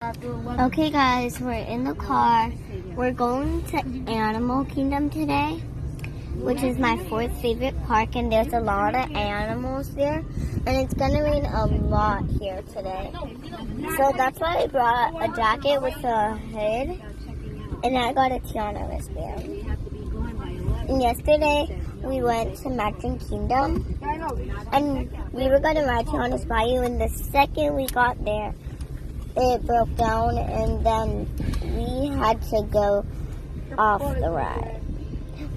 Okay guys, we're in the car. We're going to Animal Kingdom today, which is my fourth favorite park, and there's a lot of animals there, and it's gonna rain a lot here today. So that's why I brought a jacket with a hood, and I got a Tiana wristband. And yesterday we went to Magic Kingdom, and we were gonna ride Tiana's Bayou, and the second we got there, it broke down, and then we had to go off the ride.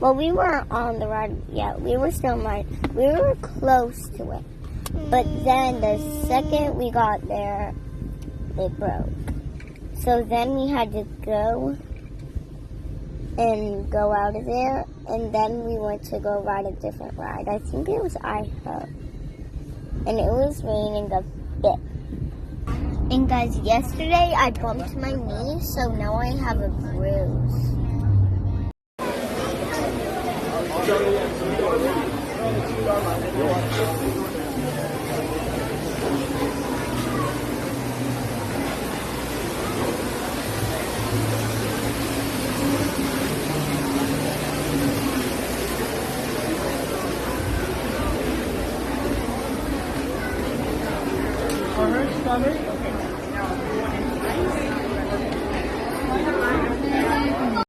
Well, we weren't on the ride yet. We were still we were close to it. But then the second we got there, it broke. So then we had to go out of there, and then we went to go ride a different ride. I think it was IHO. And it was raining a bit. And guys, yesterday I bumped my knee, so now I have a bruise. Strawberry?